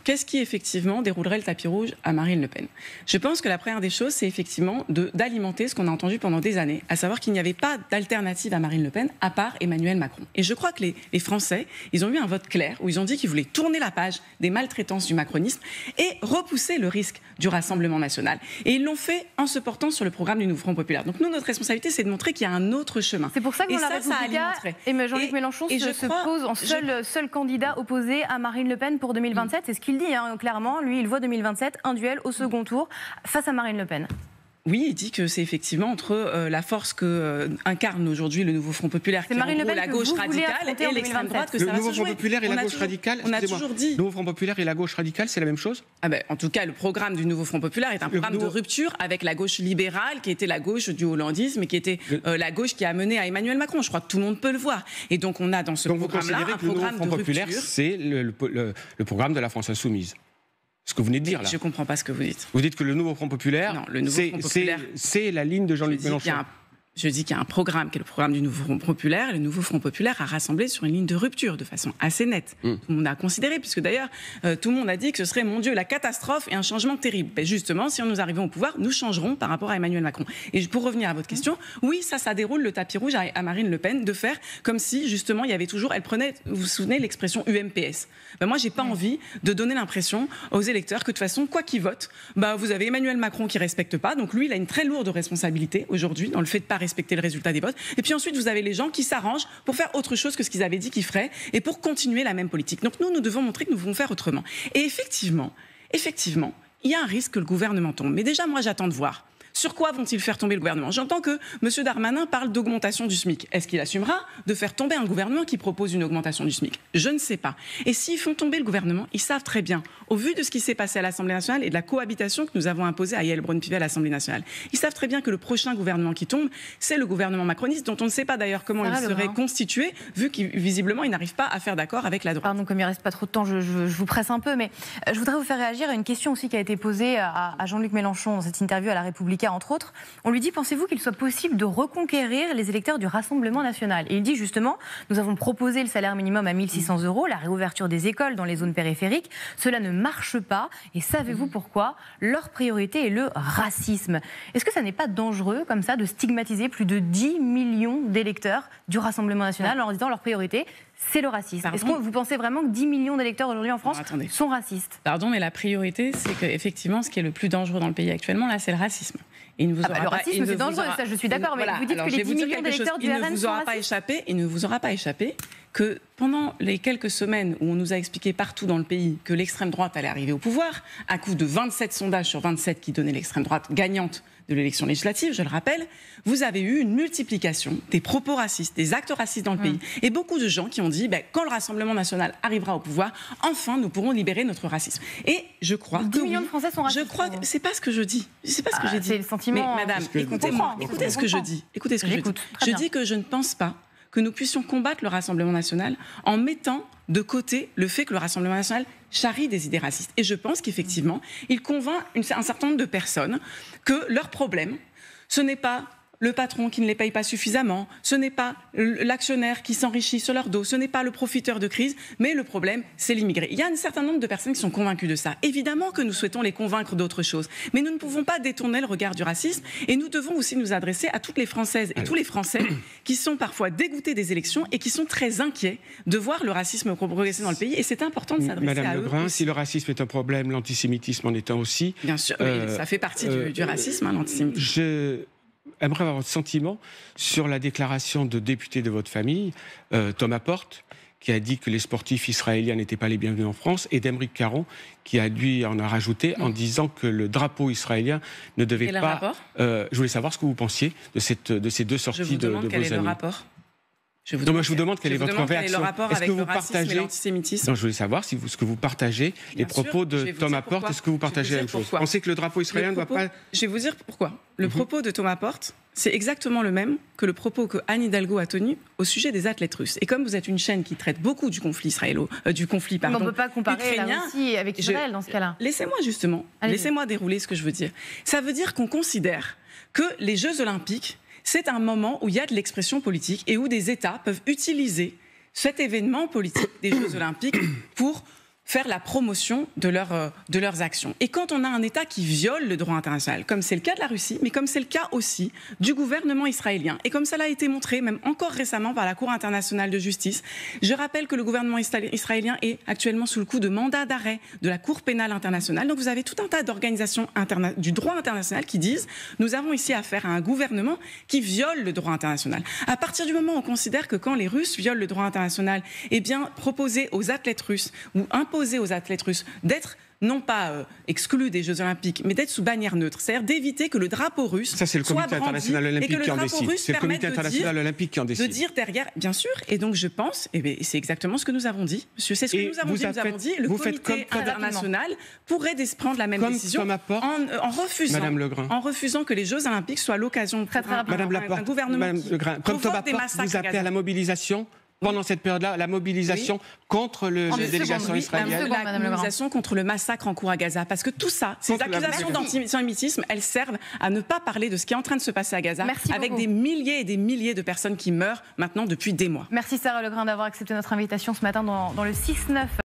qu'est-ce qui effectivement déroulerait le tapis rouge à Marine Le Pen? Je pense que la première des choses, c'est effectivement d'alimenter ce qu'on a entendu pendant des années, à savoir qu'il n'y avait pas d'alternative à Marine Le Pen à part Emmanuel Macron. Et je crois que les Français, ils ont eu un vote clair où ils ont dit qu'ils voulaient tourner la page des maltraitances du macronisme et repousser le risque du Rassemblement national. Et ils l'ont fait en se portant sur le programme du Nouveau Front Populaire. Donc nous, notre responsabilité, c'est de montrer qu'il y a un autre chemin. C'est pour ça que dans la Républica, Jean-Luc Mélenchon se pose en seul candidat opposé à Marine Le Pen pour 2027. C'est ce qu'il dit clairement. Lui, il voit 2027, un duel au second tour face à Marine Le Pen. Oui, il dit que c'est effectivement entre la force que incarne aujourd'hui le Nouveau Front Populaire, qui est en gros la gauche radicale, et l'extrême droite, que ça va se jouer. Le Nouveau Front Populaire et la gauche radicale, on a toujours dit... Le Nouveau Front Populaire et la gauche radicale, c'est la même chose? En tout cas, le programme du Nouveau Front Populaire est un programme de rupture avec la gauche libérale, qui était la gauche du hollandisme, et qui était la gauche qui a mené à Emmanuel Macron. Je crois que tout le monde peut le voir. Et donc, on a dans ce programme-là un programme de rupture. Le Nouveau Front Populaire, c'est le programme de la France Insoumise. Ce que vous venez de dire là. Je ne comprends pas ce que vous dites. Vous dites que le Nouveau Front Populaire, c'est la ligne de Jean-Luc Mélenchon. Je dis qu'il y a un programme qui est le programme du Nouveau Front Populaire. Et le Nouveau Front Populaire a rassemblé sur une ligne de rupture de façon assez nette. Tout le monde a considéré, puisque d'ailleurs, tout le monde a dit que ce serait, mon Dieu, la catastrophe et un changement terrible. Ben justement, si nous arrivons au pouvoir, nous changerons par rapport à Emmanuel Macron. Et pour revenir à votre question, oui, ça déroule le tapis rouge à Marine Le Pen de faire comme si, justement, il y avait toujours... Elle prenait, vous vous souvenez, l'expression UMPS. Ben moi, j'ai pas envie de donner l'impression aux électeurs que de toute façon, quoi qu'ils votent, vous avez Emmanuel Macron qui respecte pas. Donc lui, il a une très lourde responsabilité aujourd'hui dans le fait de pas respecter le résultat des votes. Et puis ensuite, vous avez les gens qui s'arrangent pour faire autre chose que ce qu'ils avaient dit qu'ils feraient et pour continuer la même politique. Donc nous devons montrer que nous pouvons faire autrement. Et effectivement, il y a un risque que le gouvernement tombe. Mais déjà, moi, j'attends de voir. Sur quoi vont-ils faire tomber le gouvernement? J'entends que M. Darmanin parle d'augmentation du SMIC. Est-ce qu'il assumera de faire tomber un gouvernement qui propose une augmentation du SMIC? Je ne sais pas. Et s'ils font tomber le gouvernement, ils savent très bien, au vu de ce qui s'est passé à l'Assemblée nationale et de la cohabitation que nous avons imposée à Yael Braun-Pivet à l'Assemblée nationale, ils savent très bien que le prochain gouvernement qui tombe, c'est le gouvernement macroniste, dont on ne sait pas d'ailleurs comment il serait constitué, vu qu'il visiblement il n'arrive pas à faire d'accord avec la droite. Pardon, comme il ne reste pas trop de temps, je vous presse un peu, mais je voudrais vous faire réagir à une question aussi qui a été posée à Jean-Luc Mélenchon dans cette interview à la Républica, entre autres. On lui dit, pensez-vous qu'il soit possible de reconquérir les électeurs du Rassemblement national? Et il dit justement, nous avons proposé le salaire minimum à 1 600 €, la réouverture des écoles dans les zones périphériques. Cela ne marche pas. Et savez-vous pourquoi? Leur priorité est le racisme. Est-ce que ça n'est pas dangereux, comme ça, de stigmatiser plus de 10 millions d'électeurs du Rassemblement national en disant leur priorité, c'est le racisme? Est-ce que vous pensez vraiment que 10 millions d'électeurs aujourd'hui en France sont racistes? Pardon, mais la priorité, c'est qu'effectivement, ce qui est le plus dangereux dans le pays actuellement, là, c'est le racisme. Et il ne vous aura le racisme, c'est dangereux, ça, je suis d'accord, mais vous dites que les 10 millions d'électeurs du RN sont racistes. Il ne vous aura pas échappé que pendant les quelques semaines où on nous a expliqué partout dans le pays que l'extrême droite allait arriver au pouvoir, à coup de 27 sondages sur 27 qui donnaient l'extrême droite gagnante de l'élection législative, je le rappelle, vous avez eu une multiplication des propos racistes, des actes racistes dans le pays. Et beaucoup de gens qui ont dit, quand le Rassemblement national arrivera au pouvoir, enfin, nous pourrons libérer notre racisme. Et je crois que 10 millions de Français sont racistes. Je crois que c'est pas ce que je dis. C'est pas ce que j'ai dit. C'est le sentiment. Mais madame, écoutez ce que je dis. Écoutez ce que je dis. Je dis que je ne pense pas que nous puissions combattre le Rassemblement national en mettant de côté le fait que le Rassemblement national charrie des idées racistes. Et je pense qu'effectivement, il convainc un certain nombre de personnes que leur problème, ce n'est pas le patron qui ne les paye pas suffisamment, ce n'est pas l'actionnaire qui s'enrichit sur leur dos, ce n'est pas le profiteur de crise, mais le problème, c'est l'immigré. Il y a un certain nombre de personnes qui sont convaincues de ça. Évidemment que nous souhaitons les convaincre d'autre chose, mais nous ne pouvons pas détourner le regard du racisme et nous devons aussi nous adresser à toutes les Françaises et tous les Français qui sont parfois dégoûtés des élections et qui sont très inquiets de voir le racisme progresser dans le pays, et c'est important de s'adresser à eux. Madame Lebrun, si le racisme est un problème, l'antisémitisme en est un aussi. Bien sûr, ça fait partie du racisme, l'antisémitisme. J'aimerais avoir votre sentiment sur la déclaration de député de votre famille, Thomas Porte, qui a dit que les sportifs israéliens n'étaient pas les bienvenus en France, et d'Aymeric Caron, qui a lui en a rajouté en disant que le drapeau israélien ne devait pas... je voulais savoir ce que vous pensiez de ces deux sorties de vos amis. Quel est le rapport? Je vous demande quelle est votre réaction. Est-ce que vous partagez l'antisémitisme? Non, je voulais savoir ce que vous partagez les propos de Thomas Porte. Est-ce que vous partagez la même chose? Vous pensez que le drapeau israélien ne doit pas... Je vais vous dire pourquoi. Le propos de Thomas Porte, c'est exactement le même que le propos que Anne Hidalgo a tenu au sujet des athlètes russes. Et comme vous êtes une chaîne qui traite beaucoup du conflit on ne peut pas comparer la Russie avec Israël dans ce cas-là. Laissez-moi dérouler ce que je veux dire. Ça veut dire qu'on considère que les Jeux Olympiques, c'est un moment où il y a de l'expression politique et où des États peuvent utiliser cet événement politique des Jeux Olympiques pour faire la promotion de leurs actions. Et quand on a un État qui viole le droit international, comme c'est le cas de la Russie, mais comme c'est le cas aussi du gouvernement israélien, et comme cela a été montré même encore récemment par la Cour internationale de justice, je rappelle que le gouvernement israélien est actuellement sous le coup de mandat d'arrêt de la Cour pénale internationale. Donc vous avez tout un tas d'organisations du droit international qui disent « nous avons ici affaire à un gouvernement qui viole le droit international ». À partir du moment où on considère que quand les Russes violent le droit international, eh bien proposer aux athlètes russes ou imposer aux athlètes russes d'être non pas exclus des Jeux Olympiques, mais d'être sous bannière neutre, c'est-à-dire d'éviter que le drapeau russe ça, c'est le comité international olympique qui en décide. C'est le comité international olympique qui en décide. De dire derrière, bien sûr, et donc je pense, et c'est exactement ce que nous avons dit, monsieur, c'est ce que nous avons dit. Nous avons dit, le comité international pourrait prendre la même décision en refusant que les Jeux Olympiques soient l'occasion pour un gouvernement qui provoque des massacres. Vous appelez à la mobilisation pendant cette période-là, la mobilisation contre les délégations israéliennes. La mobilisation contre le massacre en cours à Gaza. Parce que tout ça, ces accusations d'antisémitisme, elles servent à ne pas parler de ce qui est en train de se passer à Gaza, avec des milliers et des milliers de personnes qui meurent maintenant depuis des mois. Merci Sarah Legrain d'avoir accepté notre invitation ce matin dans le 6-9.